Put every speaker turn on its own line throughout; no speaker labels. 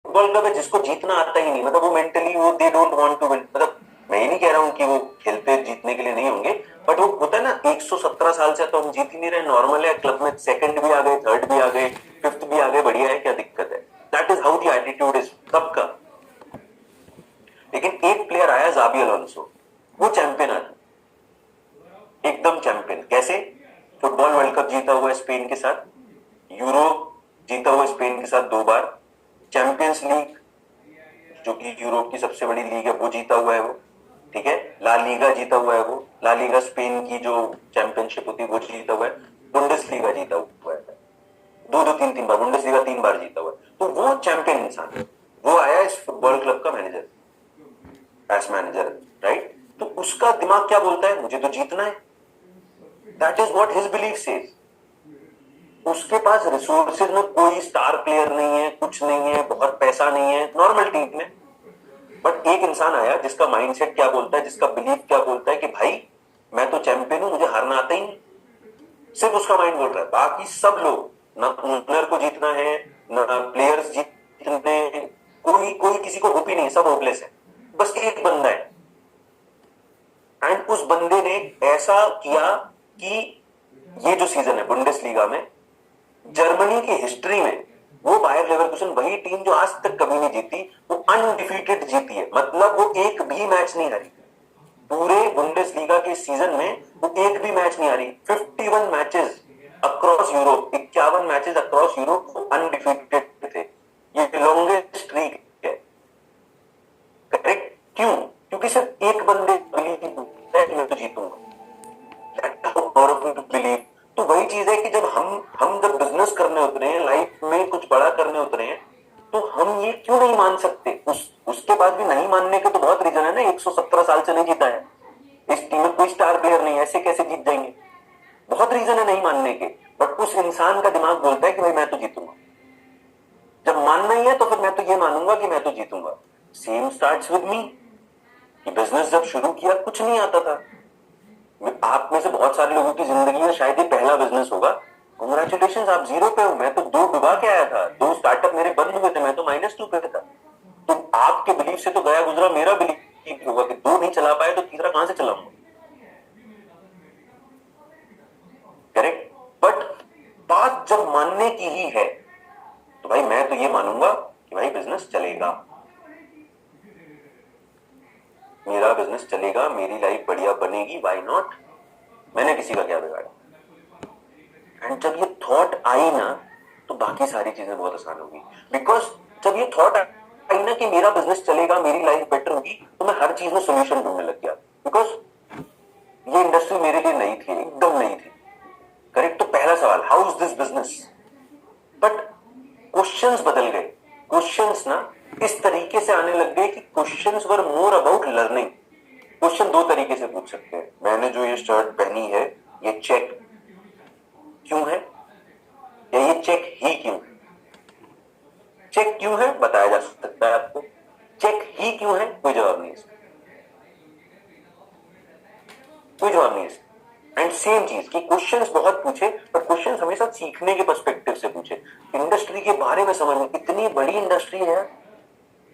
Football club है जिसको जीतना आता ही नहीं, मतलब वो मेंटली वो they don't want to win, मतलब मैं ये नहीं कह रहा हूं कि वो खेलते जीतने के लिए नहीं होंगे, बट वो होता है ना 117 साल से तो हम जीत ही नहीं रहे, नॉर्मल है, क्लब में सेकंड भी आ गए, थर्ड भी आ गए, फिफ्थ भी आ गए, बढ़िया है, क्या दिक्कत है। That is how the attitude is सबका। लेकिन एक प्लेयर आया जाबी अलोंसो, वो चैंपियन आदमी, एकदम चैंपियन। कैसे? फुटबॉल वर्ल्ड कप जीता हुआ है स्पेन के साथ, यूरो जीता हुआ स्पेन के साथ 2 बार, चैंपियंस लीग जो कि यूरोप की सबसे बड़ी लीग है वो जीता हुआ है वो, ठीक है, ला लीगा जीता हुआ है वो, ला लीगा स्पेन की जो चैंपियनशिप होती है वो जीता हुआ है, बुंडेस लीगा जीता हुआ है, दो दो तीन तीन बार, बुंडेस लीगा 3 बार जीता हुआ है, तो वो चैंपियन इंसान है। वो आया इस फुटबॉल क्लब का मैनेजर, एज मैनेजर, राइट? तो उसका दिमाग क्या बोलता है? मुझे तो जीतना है, that is what his belief says. उसके पास रिसोर्सेज में कोई स्टार प्लेयर नहीं है, कुछ नहीं है, बहुत पैसा नहीं है, नॉर्मल टीम में, बट एक इंसान आया जिसका माइंडसेट क्या बोलता है, जिसका बिलीफ क्या बोलता है कि भाई मैं तो चैंपियन हूं, मुझे हारना आता ही नहीं, सिर्फ उसका माइंड बोल रहा है। बाकी सब लोग, ना ओनर को जीतना है, ना प्लेयर्स जीतने, कोई कोई किसी को होप ही नहीं, सब होपलेस है, बस एक बंदा है। एंड उस बंदे ने ऐसा किया कि ये जो सीजन है बुंडेसलीगा में, जर्मनी की हिस्ट्री में वो बायर लेवरकुसेन वही टीम जो आज तक कभी नहीं जीती, वो अनडिफीटेड जीती है, मतलब वो एक भी मैच नहीं हारी पूरे बुंडेसलीगा के सीजन में, वो एक भी मैच नहीं हारी। 51 matches across Europe, 51 matches across Europe वो अनडिफीटेड थे, ये लॉन्गेस्ट स्ट्रीक है। करेक्ट? क्यों? क्योंकि सिर्फ एक बंदे बिलीव मैं तो जीतूंगा, बिलीव। तो वही चीज है कि जब हम जब बिजनेस करने उतरे हैं, लाइफ में कुछ बड़ा करने उतरे हैं, तो हम ये क्यों नहीं मान सकते? उसके बाद भी नहीं मानने के तो बहुत रीजन है ना, 117 साल से नहीं जीता है, इस टीम में कोई स्टार प्लेयर नहीं है, ऐसे कैसे जीत जाएंगे? बहुत रीजन है नहीं मानने के, बट उस इंसान का दिमाग बोलता है कि भाई मैं तो जीतूंगा। जब मानना ही है तो फिर मैं तो ये मानूंगा कि मैं तो जीतूंगा। सेम स्टार्ट्स विद मी, कि बिजनेस जब शुरू किया कुछ नहीं आता था। आप में से बहुत सारे लोगों की जिंदगी में शायद ये पहला बिजनेस होगा, कांग्रेचुलेशंस, आप जीरो पे हो, मैं तो 2 डुबा के आया था, 2 स्टार्टअप मेरे बंद हुए थे, मैं तो -2 पे था। तो आपके बिलीफ से तो गया गुजरा मेरा बिलीफ होगा कि 2 नहीं चला पाए तो तीसरा कहां से चलाऊंगा? करेक्ट? बट बात जब मानने की ही है तो भाई मैं तो ये मानूंगा कि भाई बिजनेस चलेगा, मेरा बिजनेस चलेगा, मेरी लाइफ बढ़िया बनेगी, व्हाई नॉट, मैंने किसी का क्या बिगाड़ा। एंड जब ये थॉट आई ना, तो बाकी सारी चीजें बहुत आसान होगी। बिकॉज जब ये थॉट आई ना कि मेरा बिजनेस चलेगा, मेरी लाइफ बेटर होगी, तो मैं हर चीज में सोल्यूशन ढूंढने लग गया। बिकॉज ये इंडस्ट्री मेरे लिए नई थी, एकदम नई थी। करेक्ट? तो पहला सवाल, how is this business? But questions बदल गए। क्वेश्चंस ना इस तरीके से आने लग गए कि questions were more about learning. Question 2 तरीके से पूछ सकते हैं, मैंने जो ये शर्ट पहनी है ये चेक क्यों है, या ये चेक ही क्यों है? चेक क्यों है बताया जा सकता है आपको, चेक ही क्यों है कोई जवाब नहीं है, कोई जवाब नहीं है। एंड सेम चीज कि क्वेश्चंस बहुत पूछे, पर क्वेश्चंस हमेशा सीखने के पर्सपेक्टिव से पूछे, इंडस्ट्री के बारे में समझ में, इतनी बड़ी इंडस्ट्री है,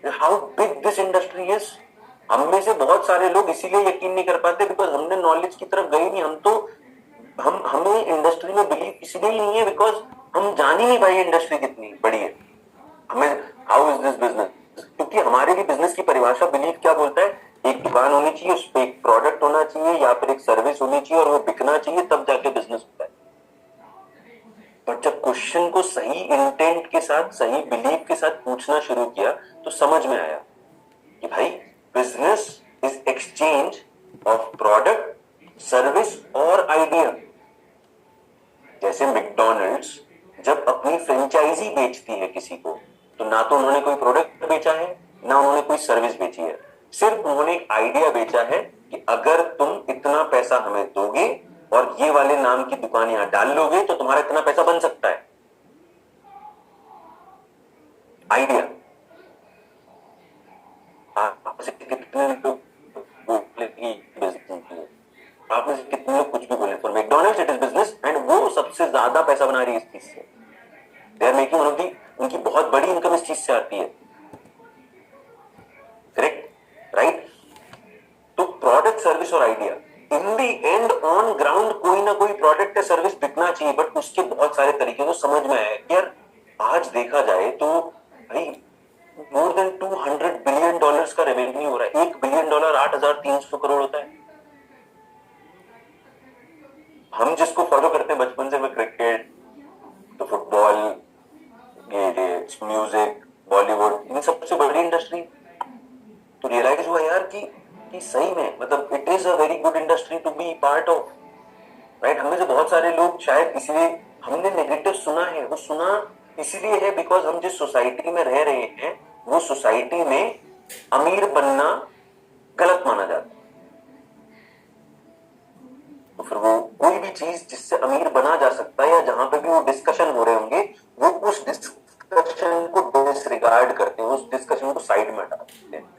how big this industry is. हम में से बहुत सारे लोग इसीलिए यकीन नहीं कर पाते बिकॉज हमने नॉलेज की तरफ गए नहीं, हम तो हमें इंडस्ट्री में बिलीव इसलिए नहीं है बिकॉज हम जान ही नहीं पाए इंडस्ट्री कितनी बड़ी है। हमें हाउ इज दिस बिजनेस, क्योंकि हमारे लिए बिजनेस की परिभाषा बिलीव क्या बोलता है, एक दुकान होनी चाहिए, उस पर एक प्रोडक्ट होना चाहिए या फिर एक सर्विस होनी चाहिए और वो बिकना चाहिए, तब जाके बिजनेस होता है। पर जब क्वेश्चन को सही इंटेंट के साथ, सही बिलीव के साथ पूछना शुरू किया, तो समझ में आया कि भाई business is exchange of product, service और आइडिया। जैसे मैकडॉनल्ड्स जब अपनी फ्रेंचाइजी बेचती है किसी को, तो ना तो उन्होंने कोई प्रोडक्ट बेचा है, ना उन्होंने कोई सर्विस बेची है, सिर्फ उन्होंने एक आइडिया बेचा है कि अगर तुम इतना पैसा हमें दोगे और ये वाले नाम की दुकान यहां डाल लोगे तो तुम्हारा इतना पैसा बन सकता है। आइडिया। आप में से कितने लोग बोले कि बिजनेस, आप में से कितने लोग कुछ भी बोले, for McDonald's it is business, and वो सबसे ज्यादा पैसा बना रही है इस चीज से, they are making one of the, उनकी बहुत बड़ी इनकम इस चीज से आती है। राइट? तो प्रोडक्ट, सर्विस और idea, in the and on ground कोई ना कोई प्रोडक्ट या सर्विस बिकना चाहिए, बट उसके बहुत सारे तरीके तो समझ में आए यार। आज देखा जाए तो भाई मोर देन $200 बिलियन का रेवेन्यू हो रहा है। $1 बिलियन 8,300 करोड़ होता है। हम जिसको फॉलो करते हैं बचपन से, मैं क्रिकेट, तो फुटबॉल, ये म्यूजिक, बॉलीवुड, इन सबसे बड़ी इंडस्ट्री। तो रियलाइज हुआ यार कि सही में मतलब it is a very good industry to be part of, right? हमें से बहुत सारे लोग शायद इसलिए हमने नेगेटिव सुना है, वो सुना इसलिए है बिकॉज हम जिस सोसाइटी में रह रहे हैं वो सोसाइटी में अमीर बनना गलत माना जाता है। तो फिर वो कोई भी चीज जिससे अमीर बना जा सकता है या जहां पे भी वो डिस्कशन हो रहे होंगे, वो उस डिस्कशन को डिसरिगार्ड करते हैं, उस डिस्कशन को साइड में हटा देते हैं।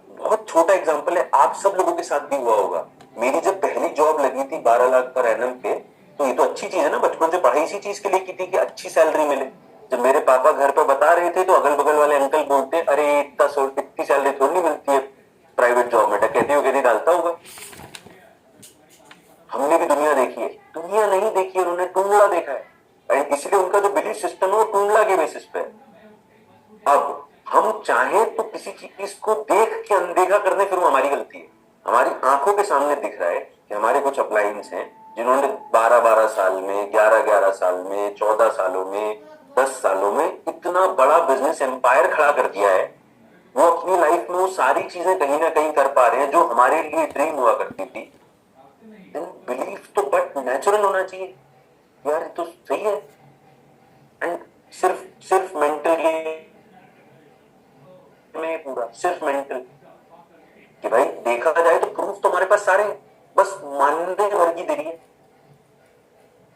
बहुत छोटा एग्जांपल है, आप सब लोगों के साथ भी हुआ होगा। मेरी जब पहली जॉब लगी थी 12 लाख पर एनम पे, तो ये तो अच्छी चीज है ना, बचपन से पढ़ाई इसी चीज के लिए की थी कि अच्छी सैलरी मिले। जब मेरे पापा घर पे बता रहे थे तो अगल बगल वाले अंकल बोलते, अरे इतनी सैलरी थोड़ी नहीं मिलती है प्राइवेट जॉब में, कहती हो कहती डालता होगा। हमने भी दुनिया देखी है, दुनिया नहीं देखी है, उन्होंने टुंडला देखा है, एंड इसलिए उनका जो बिलीफ सिस्टम है वो टुंडला के बेसिस पे है। अब हम चाहे तो किसी चीज को देख के अनदेखा कर दें, फिर वो हमारी गलती है। हमारी आंखों के सामने दिख रहा है कि हमारे कुछ अपलाइंस हैं जिन्होंने 12-12 साल में, 11-11 साल में, 14 सालों में, 10 सालों में इतना बड़ा बिजनेस एम्पायर खड़ा कर दिया है। वो अपनी लाइफ में वो सारी चीजें कहीं ना कहीं कर पा रहे हैं जो हमारे लिए ड्रीम हुआ करती थी। बिलीफ तो बट नेचुरल होना चाहिए यार, ये तो सही है। एंड सिर्फ सिर्फ मेंटली में, पूरा सिर्फ मेंटल, कि भाई देखा जाए तो प्रूफ तो हमारे पास सारे हैं, बस मानने भर की देरी है,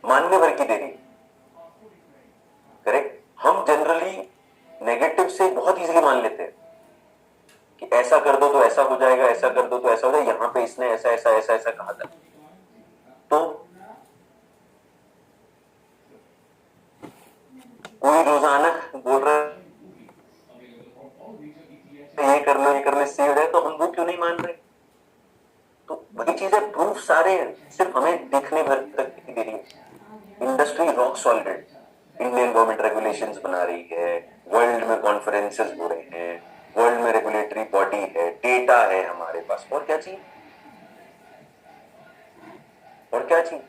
मानने भर की देरी। करेक्ट? हम जनरली नेगेटिव से बहुत इजीली मान लेते हैं कि ऐसा कर दो तो ऐसा हो जाएगा, ऐसा कर दो तो ऐसा हो जाएगा, यहां पे इसने ऐसा ऐसा ऐसा ऐसा कहा था। तो कोई रोजाना बोल रहा है ये कर लो, ये कर लो, इससे हो जाए, तो हम वो क्यों नहीं मान रहे? तो वही चीज है, प्रूफ सारे हैं, सिर्फ हमें देखने भर तक की देरी है। Industry rock solid, Indian government regulations बना रही है, वर्ल्ड में कॉन्फ्रेंसेस हो रहे हैं, वर्ल्ड में रेगुलेटरी बॉडी है, डेटा है हमारे पास, और क्या चाहिए? और क्या चाहिए?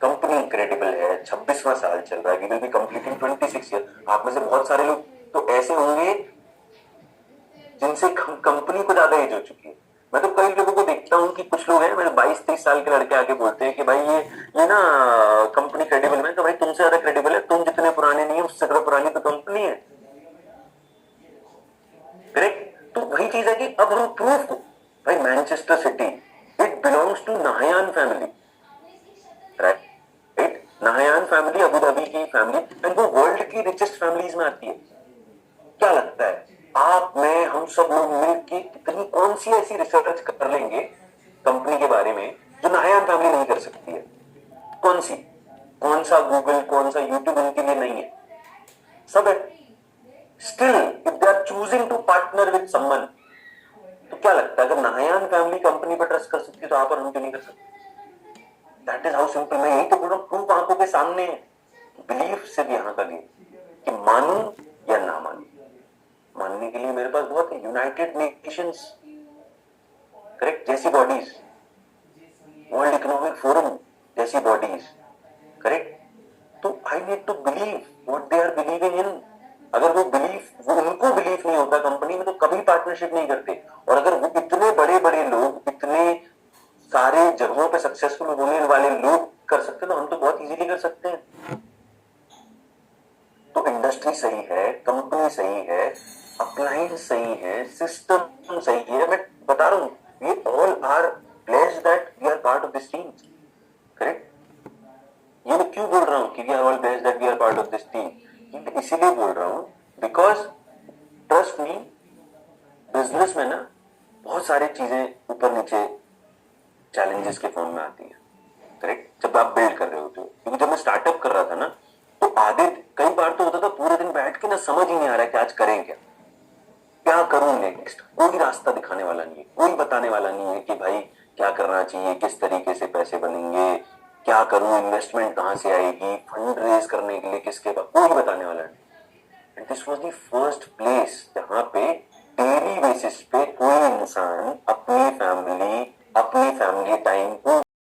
कंपनी इनक्रेडिबल है, 26वां साल चल रहा है, we will be completing 26 year. आप में से बहुत सारे लोग तो ऐसे होंगे जिनसे कंपनी को ज्यादा एज हो चुकी है। मैं तो कई लोगों को देखता हूँ कि कुछ लोग हैं, मेरे 22-23 साल के लड़के आके बोलते हैं कि भाई ये ना कंपनी क्रेडिबल है। तो भाई तुमसे ज्यादा क्रेडिबल है, तुम जितने पुराने नहीं है उससे ज्यादा पुरानी तो कंपनी है। करेक्ट? तो वही चीज है कि अब हम प्रूफ को, भाई Manchester City it belongs to Nahyan family, right? Nahyan family Abu Dhabi की फैमिली, एंड वो वर्ल्ड की रिचेस्ट फैमिलीज में आती है। क्या लगता है आप, मैं, हम सब लोग मिलकर कितनी, कौन सी ऐसी रिसर्च कर लेंगे कंपनी के बारे में जो नाहयान फैमिली नहीं कर सकती है? कौन सी? कौन सा गूगल, कौन सा यूट्यूब उनके लिए नहीं है? सब है। Still if they are choosing to partner with someone, तो क्या लगता है अगर नाहयान फैमिली कंपनी पर ट्रस्ट कर सकती है तो आप और हम क्यों नहीं कर सकते? That is how simple. मैं यही तो बोल रहा हूं, प्रूफ आंखों के सामने है। बिलीफ से भी यहां का गेम कि मानू या ना मानू। मानने के लिए मेरे पास बहुत है, यूनाइटेड नेशंस, करेक्ट, जैसी बॉडीज, वर्ल्ड इकोनॉमिक फोरम जैसी बॉडीज, करेक्ट। तो I need to believe what they are believing in. अगर वो बिलीफ, वो उनको बिलीफ नहीं होता कंपनी में, तो कभी पार्टनरशिप नहीं करते। और अगर वो इतने बड़े बड़े लोग, इतने सारे जगहों पे सक्सेसफुल होने वाले लोग कर सकते, तो हम तो बहुत इजीली कर सकते हैं। तो इंडस्ट्री सही है, कंपनी सही है, अप्लायंस सही है, सिस्टम सही है। मैं बता रहा हूं, we all are blessed that we are part of this team, correct? ये मैं क्यों बोल रहा हूं कि we are all blessed that we are part of this team? इसीलिए बोल रहा हूं बिकॉज ट्रस्ट मी, बिजनेस में ना बहुत सारी चीजें ऊपर नीचे चैलेंजेस के फॉर्म में आती है, करेक्ट, जब आप बिल्ड कर रहे होते हो। क्योंकि जब मैं स्टार्टअप कर रहा था ना, तो आधे, कई बार तो होता था पूरे दिन बैठ के ना समझ ही नहीं आ रहा है कि आज करें क्या, क्या करूं नेक्स्ट, कोई रास्ता दिखाने वाला नहीं है, कोई बताने वाला नहीं है कि भाई क्या करना चाहिए, किस तरीके से पैसे बनेंगे, क्या करूं, इन्वेस्टमेंट कहां से आएगी, फंड रेज करने के लिए किसके पास, कोई बताने वाला नहीं। And this was the first place जहां पे